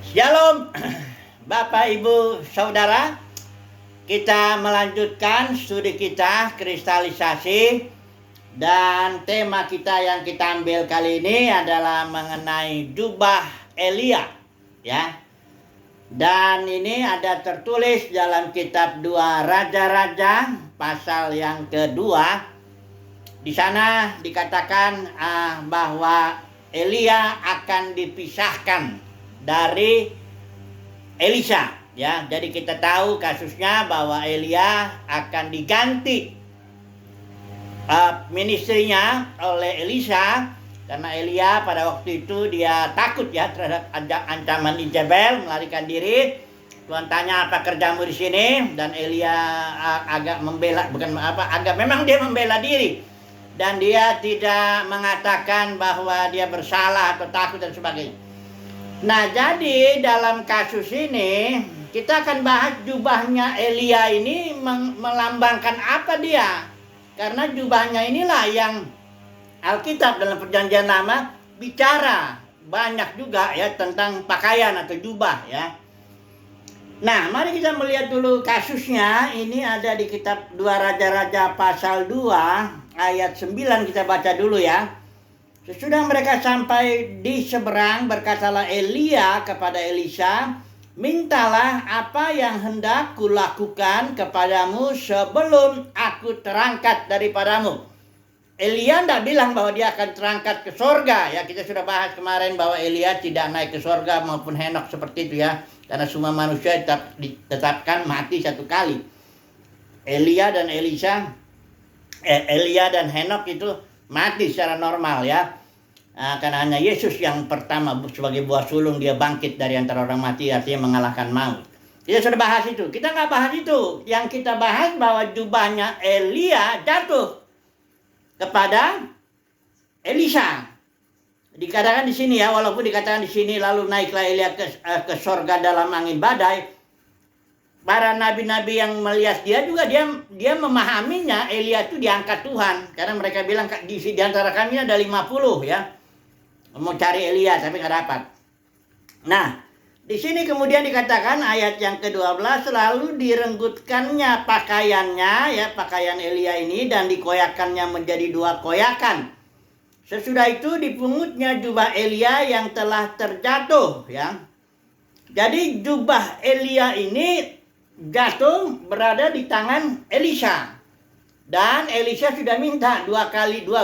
Shalom Bapak Ibu Saudara. Kita melanjutkan studi kita kristalisasi. Dan tema kita yang kita ambil kali ini adalah mengenai jubah Elia, ya. Dan ini ada tertulis dalam kitab 2 Raja-Raja pasal yang kedua. Di sana dikatakan bahwa Elia akan dipisahkan dari Elisa, ya. Jadi kita tahu kasusnya bahwa Elia akan diganti ministrinya oleh Elisa, karena Elia pada waktu itu dia takut ya terhadap ancaman Jezebel, melarikan diri. Tuhan tanya, apa kerjamu di sini? Dan Elia agak membela, memang dia membela diri, dan dia tidak mengatakan bahwa dia bersalah atau takut dan sebagainya. Nah, jadi dalam kasus ini kita akan bahas jubahnya Elia ini melambangkan apa dia. Karena jubahnya inilah yang Alkitab dalam Perjanjian Lama bicara banyak juga ya tentang pakaian atau jubah, ya. Nah, mari kita melihat dulu kasusnya. Ini ada di kitab 2 Raja-Raja pasal 2 ayat 9, kita baca dulu ya. Sesudah mereka sampai di seberang, berkatalah Elia kepada Elisa, mintalah apa yang hendak kulakukan kepadamu sebelum aku terangkat daripadamu. Elia tidak bilang bahwa dia akan terangkat ke sorga, ya. Kita sudah bahas kemarin bahwa Elia tidak naik ke sorga maupun Henok seperti itu, ya. Karena semua manusia ditetapkan mati satu kali. Elia dan Henok itu mati secara normal, ya. Karena hanya Yesus yang pertama sebagai buah sulung, dia bangkit dari antara orang mati, artinya mengalahkan maut. Kita sudah bahas itu. Kita nggak bahas itu. Yang kita bahas bahwa jubahnya Elia jatuh kepada Elisa. Dikatakan di sini, ya, walaupun dikatakan di sini lalu naiklah Elia ke sorga dalam angin badai. Para nabi-nabi yang melihat dia juga dia memahaminya Elia itu diangkat Tuhan, karena mereka bilang di antara kami ada 50, ya. Mau cari Elia tapi nggak dapat. Nah, di sini kemudian dikatakan ayat yang ke-12, lalu direnggutkannya pakaiannya, ya, pakaian Elia ini, dan dikoyakannya menjadi 2 koyakan. Sesudah itu dipungutnya jubah Elia yang telah terjatuh, ya. Jadi jubah Elia ini jatuh berada di tangan Elisa. Dan Elisa sudah minta 2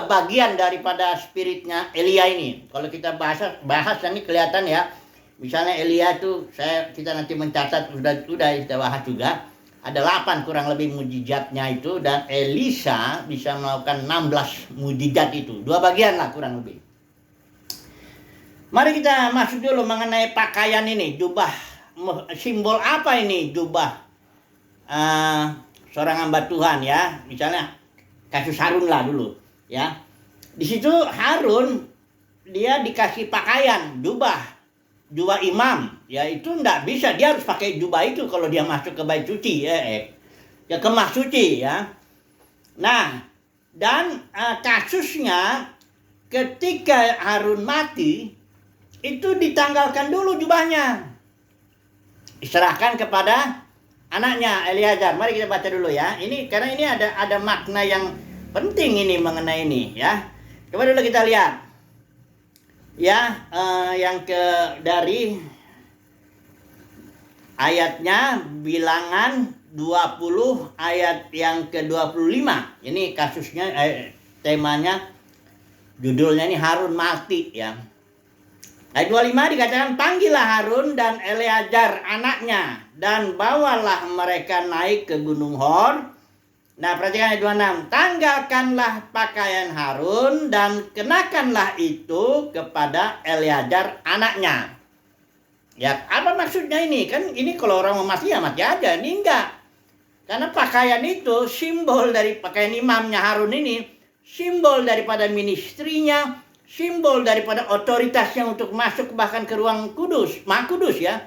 bagian daripada spiritnya Elia ini. Kalau kita bahas ini kelihatan, ya. Misalnya Elia itu kita nanti mencatat sudah kita bahas juga. Ada 8 kurang lebih mujizatnya itu, dan Elisa bisa melakukan 16 mujizat itu. 2 bagian lah kurang lebih. Mari kita masuk dulu mengenai pakaian ini, jubah. Simbol apa ini jubah seorang hamba Tuhan, ya. Misalnya kasus Harun lah dulu, ya. Di situ Harun dia dikasih pakaian jubah imam, ya. Itu enggak bisa, dia harus pakai jubah itu kalau dia masuk ke bait suci, ya, kemah suci, ya. Nah, dan kasusnya ketika Harun mati itu ditanggalkan dulu jubahnya, diserahkan kepada anaknya Eleazar. Mari kita baca dulu, ya. Ini karena ini ada makna yang penting ini mengenai ini, ya. Coba dulu kita lihat, ya, dari ayatnya Bilangan 20 ayat yang ke-25. Ini kasusnya, temanya, judulnya ini Harun mati, ya. Ayat 25 dikatakan, panggillah Harun dan Eleazar anaknya, dan bawalah mereka naik ke Gunung Hor. Nah, perhatikan ayat 26. Tanggalkanlah pakaian Harun dan kenakanlah itu kepada Eleazar anaknya. Ya, apa maksudnya ini? Kan ini kalau orang mau mati ya mati aja. Ini enggak. Karena pakaian itu simbol dari pakaian imamnya Harun ini, simbol daripada ministrinya, simbol daripada otoritasnya untuk masuk bahkan ke ruang kudus, Maha Kudus, ya.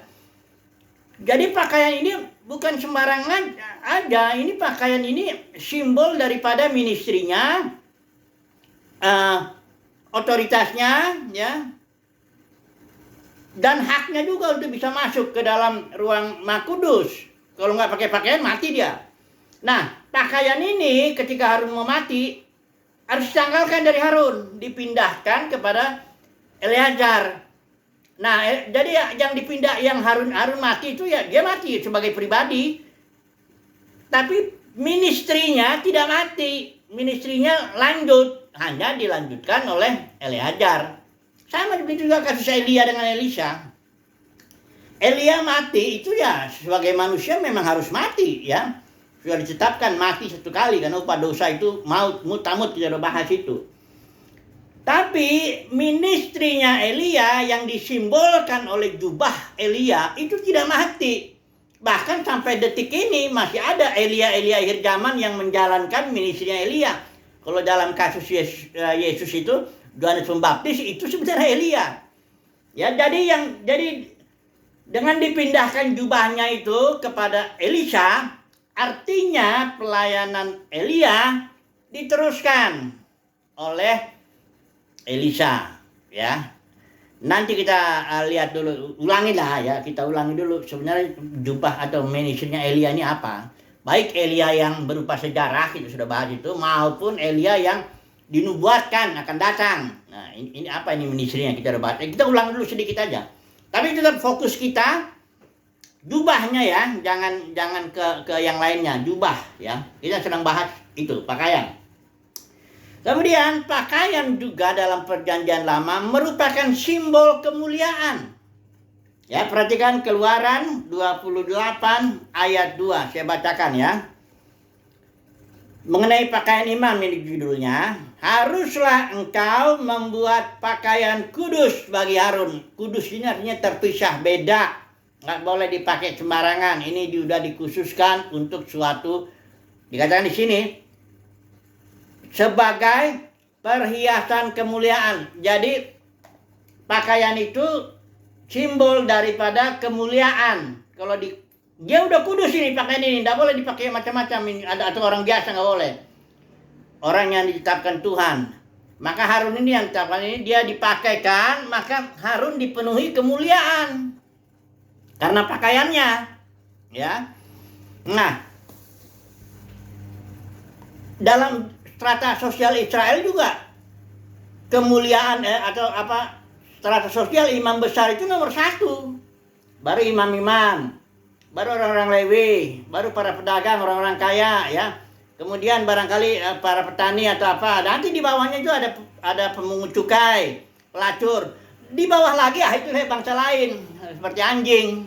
Jadi pakaian ini bukan sembarangan aja. Ini pakaian ini simbol daripada ministrinya, otoritasnya, ya. dan haknya juga untuk bisa masuk ke dalam ruang Maha Kudus. Kalau nggak pakai pakaian mati dia. Nah, pakaian ini ketika Harun mau mati harus ditanggalkan dari Harun, dipindahkan kepada Eleazar. Nah, jadi yang dipindah, yang Harun mati itu ya dia mati sebagai pribadi, tapi ministrinya tidak mati, ministrinya lanjut, hanya dilanjutkan oleh Eleazar. Sama begitu juga kasus Elia dengan Elisa. Elia mati itu ya sebagai manusia memang harus mati ya. Sudah ditetapkan mati satu kali karena upah dosa itu maut, mutamut, kita udah bahas itu. Tapi ministrinya Elia yang disimbolkan oleh jubah Elia itu tidak mati. Bahkan sampai detik ini masih ada Elia akhir zaman yang menjalankan ministrinya Elia. Kalau dalam kasus Yesus itu Yohanes Pembaptis itu sebenarnya Elia. Ya, jadi dengan dipindahkan jubahnya itu kepada Elisa, artinya pelayanan Elia diteruskan oleh Elisa, ya. Nanti kita lihat dulu, kita ulangi dulu sebenarnya jubah atau ministrinya Elia ini apa. Baik Elia yang berupa sejarah, kita sudah bahas itu, maupun Elia yang dinubuatkan akan datang. Nah, ini apa ini ministrinya kita udah bahas. Kita ulang dulu sedikit aja. Tapi tetap fokus kita jubahnya ya, jangan ke yang lainnya, jubah ya. Kita sedang bahas itu, pakaian. Kemudian pakaian juga dalam perjanjian lama merupakan simbol kemuliaan. Ya, perhatikan Keluaran 28 ayat 2, saya bacakan ya. Mengenai pakaian imam, ini judulnya, haruslah engkau membuat pakaian kudus bagi Harun. Kudus ini artinya terpisah, beda, nggak boleh dipakai sembarangan. Ini sudah dikhususkan untuk suatu, dikatakan di sini, sebagai perhiasan kemuliaan. Jadi pakaian itu simbol daripada kemuliaan. Kalau dia udah kudus ini pakaian ini, tidak boleh dipakai macam-macam. Ada atau orang biasa nggak boleh. Orang yang ditetapkan Tuhan. Maka Harun ini yang ditetapkan ini dia dipakaikan, maka Harun dipenuhi kemuliaan karena pakaiannya, ya. Nah, dalam strata sosial Israel juga kemuliaan atau apa strata sosial imam besar itu nomor 1. Baru imam-imam, baru orang-orang Lewi, baru para pedagang, orang-orang kaya ya. Kemudian barangkali para petani atau apa. Nanti di bawahnya itu ada pemungut cukai, pelacur. Di bawah lagi itu bangsa lain seperti anjing.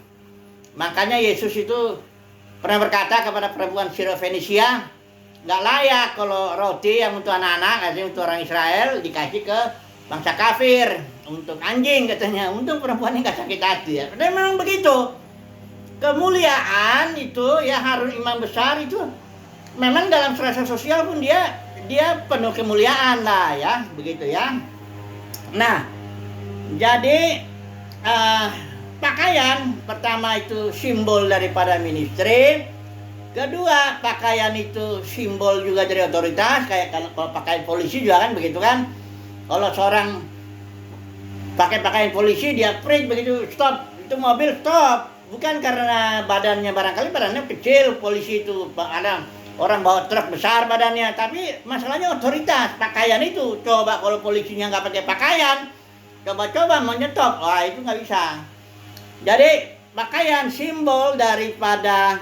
Makanya Yesus itu pernah berkata kepada perempuan Sirofenisia, nggak layak kalau roti yang untuk anak-anak, katanya untuk orang Israel dikasih ke bangsa kafir, untuk anjing katanya. Untung perempuan ini nggak sakit hati ya. Dan memang begitu. Kemuliaan itu ya Harun imam besar itu memang dalam strata sosial pun dia penuh kemuliaan lah ya, begitu ya. Nah, jadi pakaian pertama itu simbol daripada ministry. Kedua, pakaian itu simbol juga dari otoritas. Kayak kalau pakaian polisi juga kan begitu kan. Kalau seorang pakai pakaian polisi dia print begitu, stop, itu mobil stop. Bukan karena badannya, barangkali badannya kecil polisi itu, ada orang bawa truk besar badannya, tapi masalahnya otoritas. Pakaian itu, coba kalau polisinya nggak pakai pakaian, coba mau nyetop, wah itu nggak bisa. Jadi pakaian simbol daripada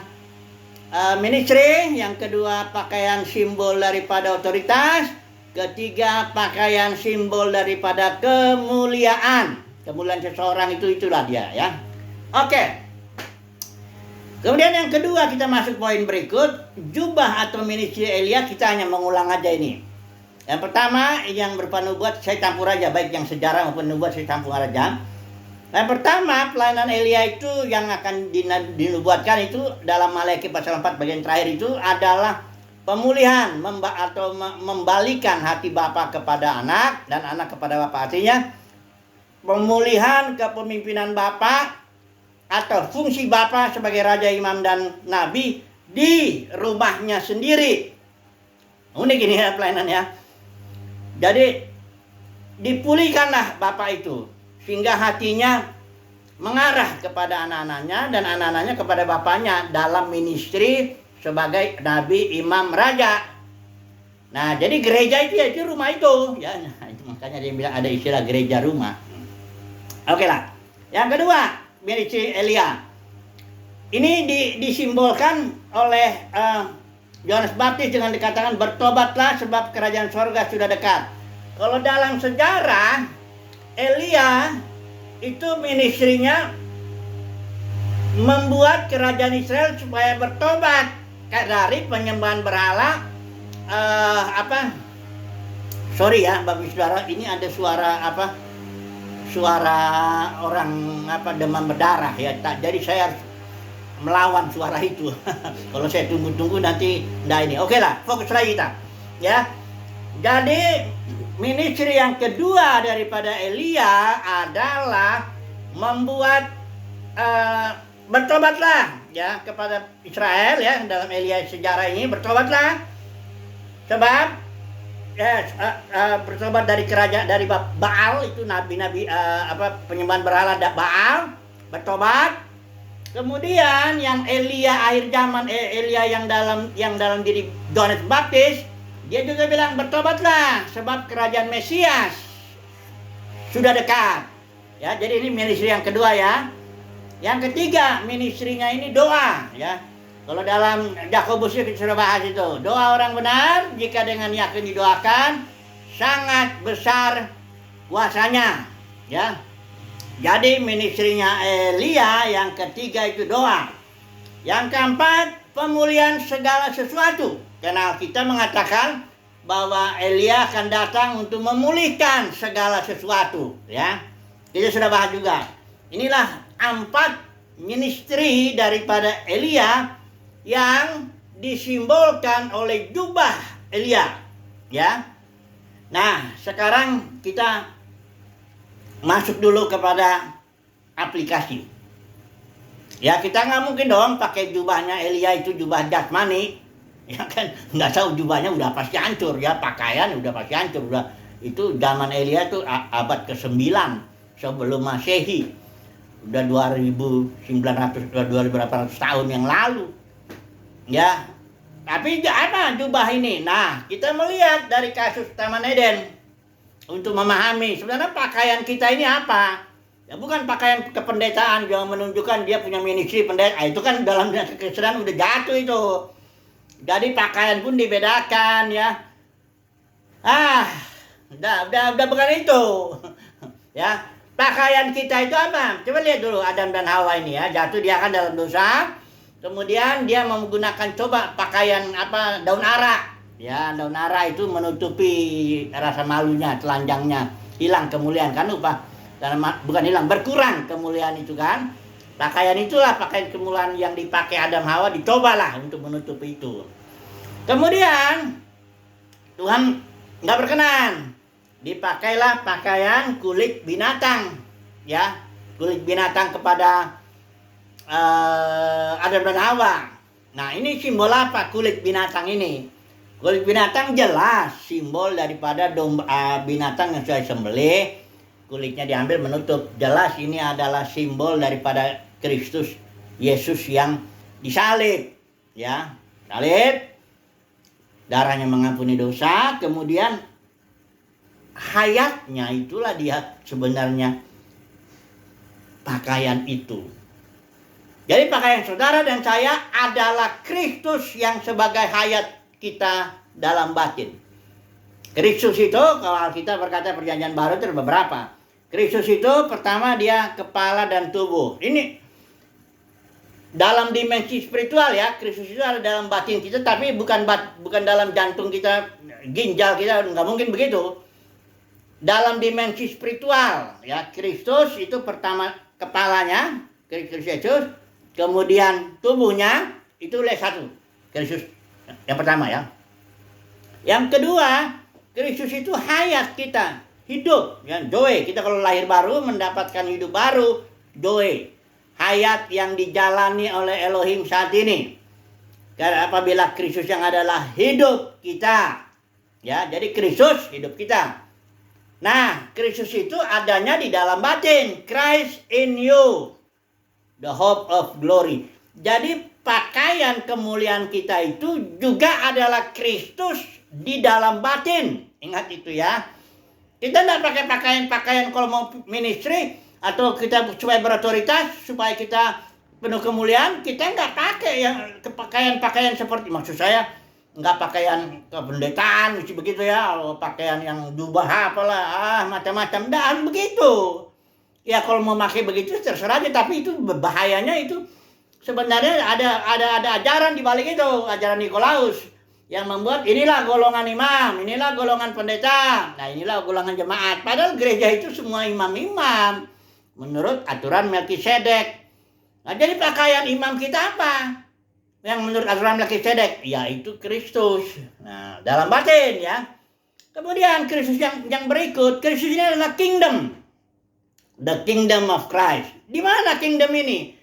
ministry. Yang kedua, pakaian simbol daripada otoritas. Ketiga, pakaian simbol daripada kemuliaan. Kemuliaan seseorang itulah dia ya. Oke. Kemudian yang kedua, kita masuk poin berikut, jubah atau ministry Elia. Kita hanya mengulang aja ini. Yang pertama, yang berupa nubuat saya campur aja, baik yang sejarah maupun nubuat saya campur aja. Yang pertama, pelayanan Elia itu yang akan dinubuatkan itu dalam Maleakhi pasal 4 bagian terakhir itu adalah pemulihan atau membalikan hati bapa kepada anak dan anak kepada bapa. Artinya pemulihan kepemimpinan bapa atau fungsi bapa sebagai raja, imam dan nabi di rumahnya sendiri. Unik ini ya pelayanannya. Jadi dipulihkanlah bapa itu sehingga hatinya mengarah kepada anak-anaknya dan anak-anaknya kepada bapaknya dalam ministry sebagai nabi, imam, raja. Nah, jadi gereja itu ya itu rumah itu, ya. Nah, itu makanya dia bilang ada istilah gereja rumah. Oke lah. Yang kedua, ministry Elia. Ini disimbolkan oleh Yohanes Baptis dengan dikatakan bertobatlah sebab kerajaan sorga sudah dekat. Kalau dalam sejarah Elia itu ministrinya membuat kerajaan Israel supaya bertobat dari penyembahan berhala. Sorry ya Bapak Saudara, ini ada suara suara orang demam berdarah ya. Jadi saya harus melawan suara itu. Kalau saya tunggu-tunggu nanti ini. Oke lah, fokus lagi kita ya. Jadi ministry yang kedua daripada Elia adalah membuat bertobatlah ya kepada Israel ya. Dalam Elia sejarah ini bertobatlah sebab bertobat dari kerajaan dari Baal, itu nabi-nabi penyembahan berhala Baal, bertobat. Kemudian yang Elia akhir zaman, Elia yang dalam diri Yohanes Baptis, dia juga bilang bertobatlah sebab kerajaan Mesias sudah dekat. Ya, jadi ini ministry yang kedua ya. Yang ketiga, ministrinya ini doa ya. Kalau dalam Yakobus kita sudah bahas itu, doa orang benar jika dengan yakin didoakan sangat besar kuasanya ya. Jadi ministrinya Elia yang ketiga itu doa. Yang keempat, pemulihan segala sesuatu. Karena kita mengatakan bahwa Elia akan datang untuk memulihkan segala sesuatu ya. Kita sudah bahas juga. Inilah 4 ministry daripada Elia yang disimbolkan oleh jubah Elia ya. Nah, sekarang kita masuk dulu kepada aplikasi. Ya, kita nggak mungkin dong pakai jubahnya Elia itu jubah jasmani. Ya kan, nggak tahu jubahnya udah pasti hancur ya, pakaian udah pasti hancur. Udah, itu zaman Elia itu abad ke-9 sebelum Masehi. Udah 2800 tahun yang lalu. Ya. Tapi apa jubah ini? Nah, kita melihat dari kasus Taman Eden. Untuk memahami sebenarnya pakaian kita ini apa. Ya bukan pakaian kependetaan yang menunjukkan dia punya ministry pendeta. Itu kan dalam kekristenan udah jatuh itu. Jadi pakaian pun dibedakan ya. Udah bukan itu. Ya, pakaian kita itu apa? Coba lihat dulu Adam dan Hawa ini ya, jatuh dia kan dalam dosa. Kemudian dia menggunakan pakaian daun ara. Ya, daun ara itu menutupi rasa malunya, telanjangnya, hilang kemuliaan kan lupa. Bukan hilang, berkurang kemuliaan itu kan. Pakaian itulah pakaian kemuliaan yang dipakai Adam Hawa, dicobalah untuk menutupi itu. Kemudian Tuhan nggak berkenan, dipakailah pakaian kulit binatang, ya, kulit binatang kepada Adam dan Hawa. Nah, ini simbol apa kulit binatang ini? Kulit binatang jelas simbol daripada binatang yang sudah disembelih, kulitnya diambil menutup. Jelas ini adalah simbol daripada Kristus Yesus yang disalib, ya, salib, darahnya mengampuni dosa, kemudian hayatnya itulah dia sebenarnya pakaian itu. Jadi pakaian saudara dan saya adalah Kristus yang sebagai hayat kita dalam batin. Kristus itu kalau kita berkata perjanjian baru itu ada beberapa. Kristus itu pertama dia kepala dan tubuh. Ini dalam dimensi spiritual ya. Kristus itu ada dalam batin kita, tapi bukan dalam jantung kita, ginjal kita, nggak mungkin begitu. Dalam dimensi spiritual ya, Kristus itu pertama kepalanya, Kristus Yesus, kemudian tubuhnya itu satu. Kristus yang pertama ya. Yang kedua, Kristus itu hayat kita, hidup ya, zoe. Kita kalau lahir baru mendapatkan hidup baru, zoe. Hayat yang dijalani oleh Elohim saat ini. Karena apabila Kristus yang adalah hidup kita, ya, jadi Kristus hidup kita. Nah, Kristus itu adanya di dalam batin. Christ in you, the hope of glory. Jadi pakaian kemuliaan kita itu juga adalah Kristus di dalam batin. Ingat itu ya. Kita tidak pakai pakaian-pakaian kalau mau ministry atau kita supaya berotoritas, supaya kita penuh kemuliaan, kita nggak pakai yang pakaian-pakaian seperti, maksud saya nggak pakaian kependetaan mesti begitu ya, pakaian yang jubah apalah, macam-macam, dan begitu. Ya kalau mau pakai begitu terserah aja, tapi itu bahayanya itu sebenarnya ada ajaran di balik itu, ajaran Nikolaus yang membuat inilah golongan imam, inilah golongan pendeta, nah inilah golongan jemaat. Padahal gereja itu semua imam-imam menurut aturan Melkisedek. Nah, jadi pakaian imam kita apa? Yang menurut aturan Melkisedek, yaitu Kristus. Nah, dalam batin ya. Kemudian Kristus yang berikut, Kristus ini adalah kingdom. The kingdom of Christ. Di mana kingdom ini?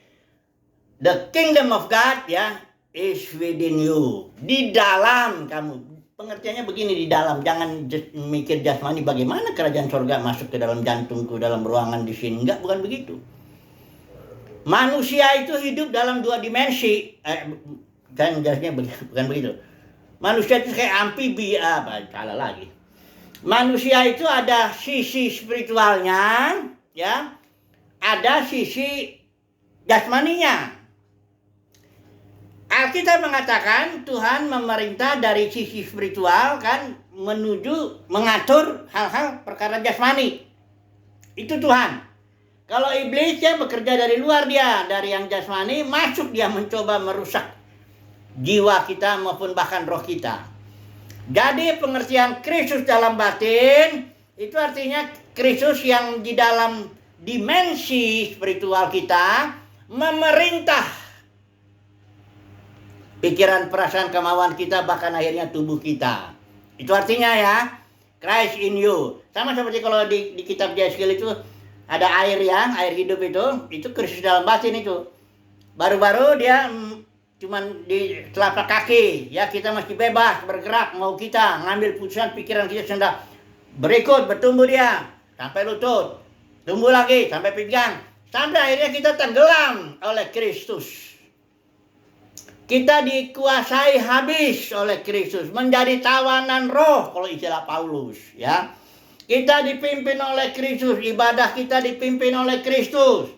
The kingdom of God ya is within you. Di dalam kamu. Pengertiannya begini, di dalam. Jangan mikir jasmani bagaimana kerajaan surga masuk ke dalam jantungku, dalam ruangan di sini. Enggak, bukan begitu. Manusia itu hidup dalam dua dimensi. Kan jelasnya bukan begitu. Manusia itu kayak amfibi, salah lagi. Manusia itu ada sisi spiritualnya, ya. Ada sisi jasmaninya. Alkitab mengatakan Tuhan memerintah dari sisi spiritual kan menuju mengatur hal-hal perkara jasmani. Itu Tuhan. Kalau iblis ya bekerja dari luar dia, dari yang jasmani masuk dia mencoba merusak jiwa kita maupun bahkan roh kita. Jadi pengertian Kristus dalam batin itu artinya Kristus yang di dalam dimensi spiritual kita memerintah pikiran, perasaan, kemauan kita, bahkan akhirnya tubuh kita. Itu artinya ya, Christ in you. Sama seperti kalau di kitab Yeskiel itu ada air ya, air hidup itu Kristus dalam batin itu. Baru-baru dia cuman di telapak kaki, ya kita masih bebas bergerak, mau kita ngambil putusan, pikiran kita sudah berikut, bertumbuh dia, sampai lutut, tumbuh lagi, sampai pinggang, sampai akhirnya kita tenggelam oleh Kristus. Kita dikuasai habis oleh Kristus, menjadi tawanan roh kalau istilah Paulus ya. Kita dipimpin oleh Kristus, ibadah kita dipimpin oleh Kristus.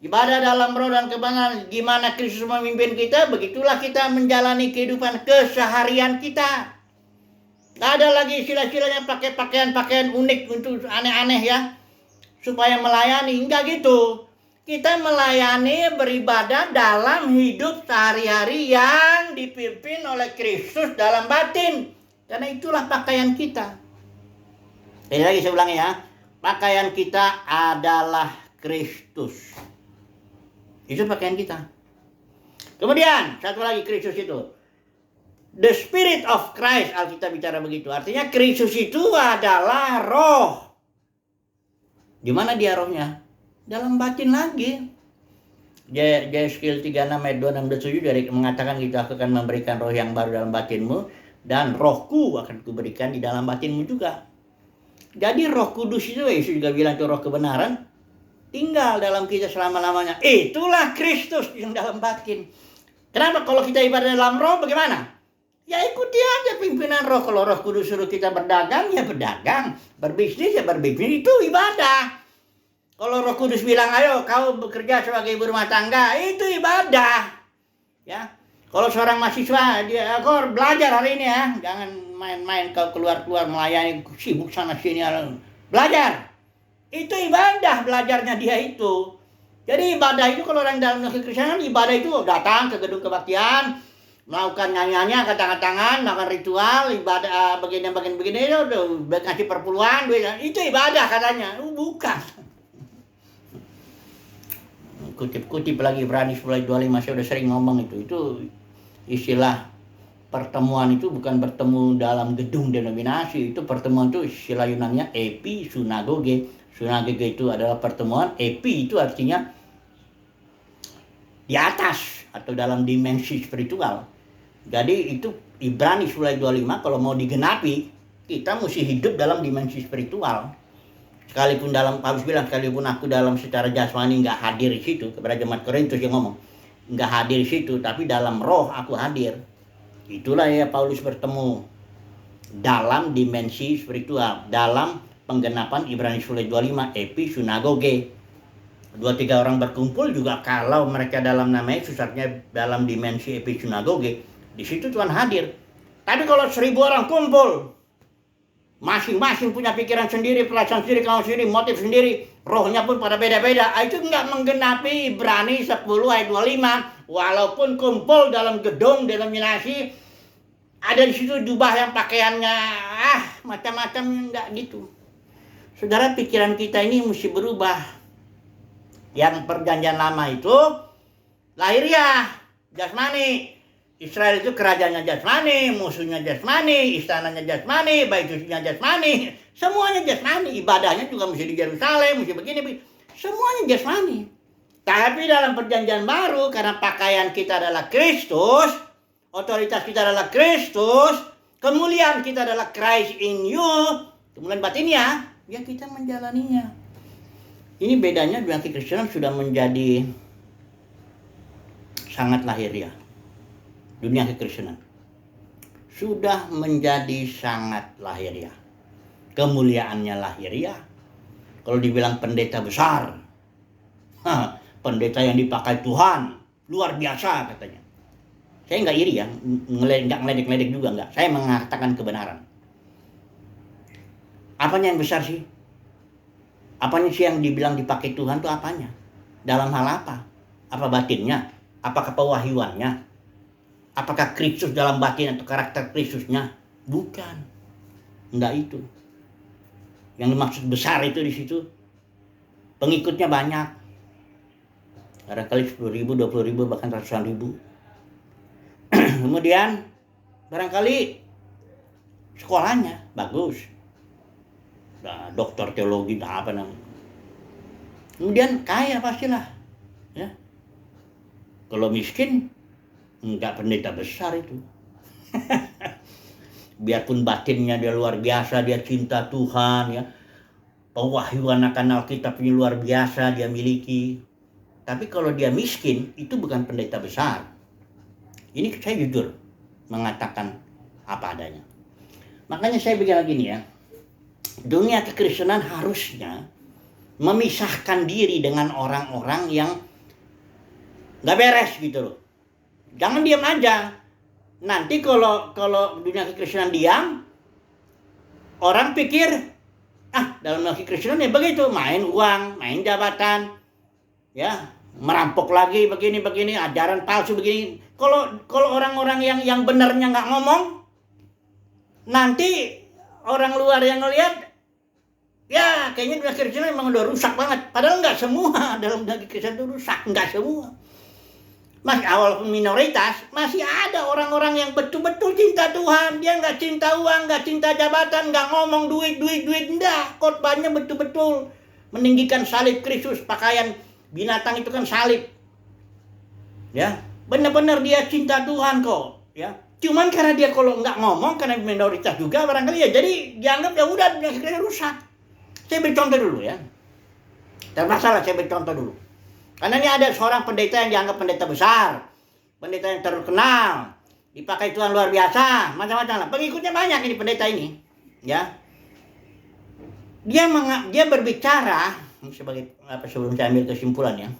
Ibadah dalam roh dan kebenaran, gimana Kristus memimpin kita, begitulah kita menjalani kehidupan keseharian kita. Gak ada lagi istilah-istilahnya pakai pakaian-pakaian unik untuk aneh-aneh ya, supaya melayani, enggak gitu. Kita melayani, beribadah dalam hidup sehari-hari yang dipimpin oleh Kristus dalam batin. Karena itulah pakaian kita. Ini lagi saya ulangi ya. Pakaian kita adalah Kristus. Itu pakaian kita. Kemudian, satu lagi Kristus itu. The Spirit of Christ, Alkitab bicara begitu. Artinya Kristus itu adalah roh. Di mana dia rohnya? Dalam batin lagi. Yeskiel 36 ayat 2, 6, 7 dari mengatakan gitu, aku akan memberikan roh yang baru dalam batinmu dan rohku akan kuberikan di dalam batinmu juga. Jadi roh kudus itu, Yesus juga bilang itu roh kebenaran, tinggal dalam kita selama-lamanya. Itulah Kristus yang dalam batin. Kenapa? Kalau kita ibadah dalam roh bagaimana? Ya ikuti aja pimpinan roh. Kalau roh kudus suruh kita berdagang, ya berdagang. Berbisnis, ya berbisnis. Itu ibadah. Kalau Roh Kudus bilang, ayo kau bekerja sebagai ibu rumah tangga, itu ibadah. Ya. Kalau seorang mahasiswa, dia kau belajar hari ini ya, jangan main-main kau keluar-keluar melayani, sibuk sana sini. Belajar. Itu ibadah, belajarnya dia itu. Jadi ibadah itu kalau orang dalam kekristenan, ibadah itu datang ke gedung kebaktian, melakukan nyanyiannya, angkat tangan, melakukan ritual, ibadah begini-begini, itu ngasih perpuluhan, itu ibadah katanya. Bukan. Kutip-kutip lagi Ibrani 10:25, saya udah sering ngomong itu istilah pertemuan itu bukan bertemu dalam gedung denominasi, itu pertemuan itu istilah Yunaninya epi sunagoge. Sunagoge itu adalah pertemuan, epi itu artinya di atas atau dalam dimensi spiritual. Jadi itu Ibrani 10:25 kalau mau digenapi, kita mesti hidup dalam dimensi spiritual. Sekalipun Paulus bilang, sekalipun aku dalam secara jasmani nggak hadir di situ, kepada jemaat Korintus yang ngomong, nggak hadir di situ, tapi dalam roh aku hadir. Itulah ya Paulus bertemu dalam dimensi spiritual, dalam penggenapan Ibrani 10:25, epi sunagoge. 2-3 orang berkumpul juga kalau mereka dalam nama Yesus, artinya dalam dimensi epi sunagoge, di situ Tuhan hadir. Tapi kalau 1000 orang kumpul, masing-masing punya pikiran sendiri, perasaan sendiri, kamu sendiri, motif sendiri, rohnya pun pada beda-beda, itu nggak menggenapi Ibrani 10 ayat 25. Walaupun kumpul dalam gedung denominasi, ada di situ jubah yang pakaiannya macam-macam, nggak gitu. Saudara, pikiran kita ini mesti berubah. Yang perjanjian lama itu lahiriah, jasmani. Israel itu kerajaannya jasmani, musuhnya jasmani, istananya jasmani, bait sucinya jasmani, semuanya jasmani. Ibadahnya juga mesti di Yerusalem, mesti begini, semuanya jasmani. Tapi dalam perjanjian baru, karena pakaian kita adalah Kristus, otoritas kita adalah Kristus, kemuliaan kita adalah Christ in you, kemuliaan batinnya, ya kita menjalaninya. Ini bedanya dunia kekristenan sudah menjadi sangat lahiriah. Dunia kekristenan sudah menjadi sangat lahiriah. Kemuliaannya lahiriah. Kalau dibilang pendeta besar, pendeta yang dipakai Tuhan, luar biasa katanya. Saya nggak iri ya, nggak ngeledek-ledek juga nggak. Saya mengatakan kebenaran. Apanya yang besar sih? Apanya sih yang dibilang dipakai Tuhan itu apanya? Dalam hal apa? Apa batinnya? Apakah pewahyuannya? Apakah Kristus dalam batin atau karakter Kristusnya? Bukan. Enggak itu. Yang dimaksud besar itu di situ pengikutnya banyak. Barangkali 10.000, 20.000, bahkan ratusan ribu. Kemudian barangkali sekolahnya bagus. Nah, doktor teologi, apa namanya. Kemudian kaya pastilah. Ya. Kalau miskin, enggak pendeta besar itu. Biarpun batinnya dia luar biasa, dia cinta Tuhan, ya. Pewahyuan akan Alkitabnya luar biasa dia miliki. Tapi kalau dia miskin, itu bukan pendeta besar. Ini saya jujur mengatakan apa adanya. Makanya saya bilang gini ya. Dunia kekristenan harusnya memisahkan diri dengan orang-orang yang nggak beres gitu loh. Jangan diam aja. Nanti kalau dunia kekristenan diam, orang pikir dalam dunia kekristenan ya begitu, main uang, main jabatan, ya merampok lagi begini, ajaran palsu begini. Kalau orang-orang yang benarnya nggak ngomong, nanti orang luar yang ngelihat, ya kayaknya dunia kekristenan memang udah rusak banget. Padahal nggak semua dalam dunia kekristenan itu rusak, nggak semua. Masih awal minoritas, masih ada orang-orang yang betul-betul cinta Tuhan. Dia nggak cinta uang, nggak cinta jabatan, nggak ngomong duit, enggak. Khotbahnya betul-betul meninggikan salib Kristus, pakaian binatang itu kan salib. Ya, benar-benar dia cinta Tuhan kok. Ya, cuman karena dia kalau nggak ngomong, karena minoritas juga barangkali ya, jadi dianggap ya udah dunia kekristenan rusak. Saya beri contoh dulu ya. Tak masalah, saya beri contoh dulu. Karena ini ada seorang pendeta yang dianggap pendeta besar, pendeta yang terkenal, dipakai Tuhan luar biasa, macam-macam lah. Pengikutnya banyak ini pendeta ini, ya. Dia berbicara sebagai sebelum saya ambil kesimpulannya.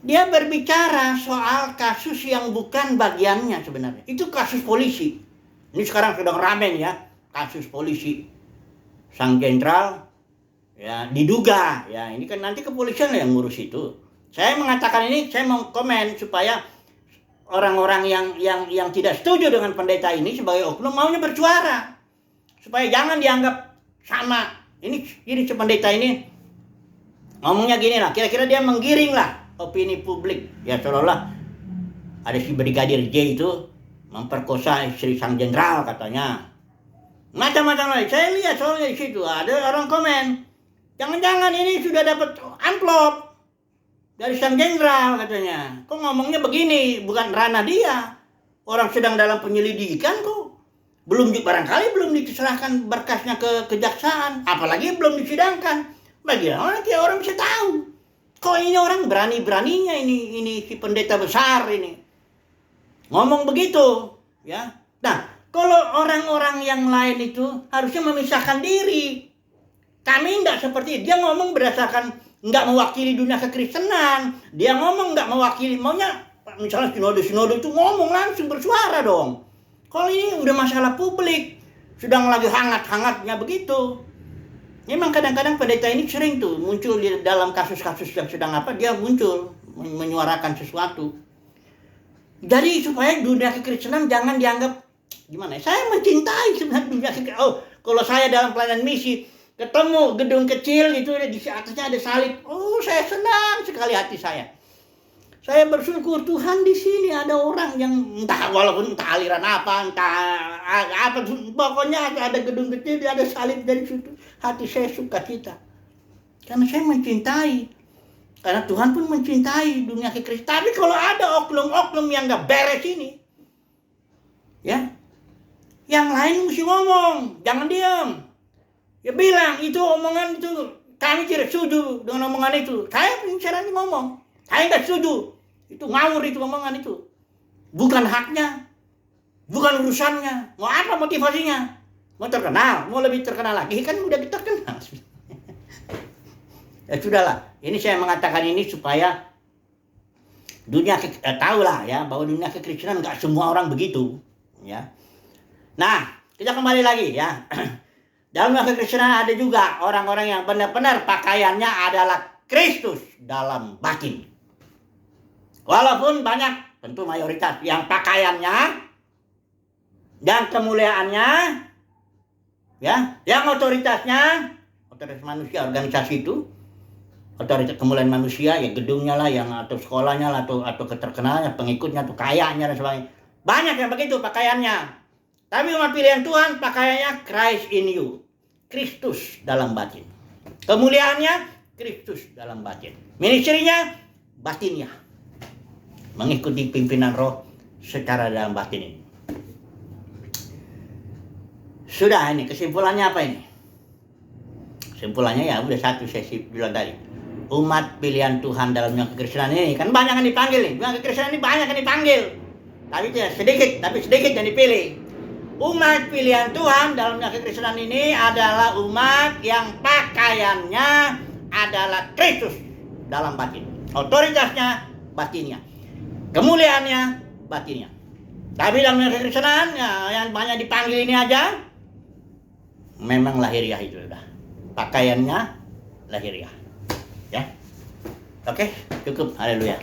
Dia berbicara soal kasus yang bukan bagiannya sebenarnya. Itu kasus polisi. Ini sekarang sedang ramai ya, kasus polisi. Sang jenderal ya diduga, ya ini kan nanti kepolisian yang ngurus itu. Saya mengatakan ini, saya mau komen supaya orang-orang yang tidak setuju dengan pendeta ini sebagai oknum maunya bersuara, supaya jangan dianggap sama. Ini si pendeta ini ngomongnya gini lah, kira-kira dia menggiring lah opini publik, ya seolah-olah ada si Brigadir J itu memperkosa istri sang jenderal katanya, macam-macam lagi. Saya lihat soalnya di situ ada orang komen, jangan-jangan ini sudah dapat amplop dari sang jenderal katanya. Kok ngomongnya begini? Bukan ranah dia. Orang sedang dalam penyelidikan kok. Belum barangkali belum diserahkan berkasnya ke kejaksaan, apalagi belum disidangkan. Bagaimana dia orang bisa tahu? Kok ini orang berani-beraninya ini si pendeta besar ini ngomong begitu, ya. Nah, kalau orang-orang yang lain itu harusnya memisahkan diri. Kami enggak seperti dia ngomong berdasarkan enggak mewakili dunia kekristenan. Dia ngomong enggak mewakili, maunya misalnya sinode itu ngomong langsung bersuara dong. Kalau ini udah masalah publik, sedang lagi hangat-hangatnya begitu. Memang kadang-kadang pendeta ini sering tuh muncul di dalam kasus-kasus yang sedang dia muncul menyuarakan sesuatu. Jadi supaya dunia kekristenan jangan dianggap gimana? Saya mencintai sebenarnya dunia kekristenan. Oh, kalau saya dalam pelayanan misi ketemu gedung kecil itu di atasnya ada salib. Oh, saya senang sekali hati saya. Saya bersyukur Tuhan di sini ada orang yang entah walaupun entah aliran apa, entah apa, pokoknya ada gedung kecil, ada salib dari situ. Hati saya suka cita. Karena saya mencintai. Karena Tuhan pun mencintai dunia kekristenan. Tapi kalau ada oknum-oknum yang gak beres ini, ya, yang lain mesti ngomong, jangan diam. Ya bilang itu omongan itu kami tidak setuju dengan omongan itu. Saya caranya ngomong, saya gak setuju. Itu ngawur itu omongan itu. Bukan haknya. Bukan urusannya. Mau apa motivasinya? Mau terkenal? Mau lebih terkenal lagi? Kan udah terkenal. Ya sudahlah. Ini saya mengatakan ini supaya dunia tahulah ya bahwa dunia kekristenan enggak semua orang begitu, ya. Nah, kita kembali lagi ya. Dalam dunia kekristenan ada juga orang-orang yang benar-benar pakaiannya adalah Kristus dalam batin. Walaupun banyak, tentu mayoritas yang pakaiannya dan kemuliaannya, ya, yang otoritas manusia, organisasi itu, otoritas kemuliaan manusia, ya gedungnya lah, yang atau sekolahnya lah, atau keterkenalannya, pengikutnya, atau kayanya dan sebagainya. Banyak yang begitu pakaiannya. Tapi umat pilihan Tuhan pakaiannya Christ in you, Kristus dalam batin. Kemuliaannya Kristus dalam batin. Ministerinya batinnya. Mengikuti pimpinan roh secara dalam batin ini. Sudah ini, kesimpulannya apa ini? Kesimpulannya ya udah satu sesi bilang tadi. Umat pilihan Tuhan dalam dunia kekristenan ini kan banyak yang dipanggil nih. Dunia kekristenan ini banyak yang dipanggil. Tapi sedikit yang dipilih. Umat pilihan Tuhan dalam dunia kekristenan ini adalah umat yang pakaiannya adalah Kristus dalam batin. Otoritasnya batinnya. Kemuliaannya batinnya. Tapi dalam kekristenan yang banyak dipanggil ini aja memang lahiriah itu udah. Pakaiannya lahiriah. Ya. Oke, cukup. Haleluya.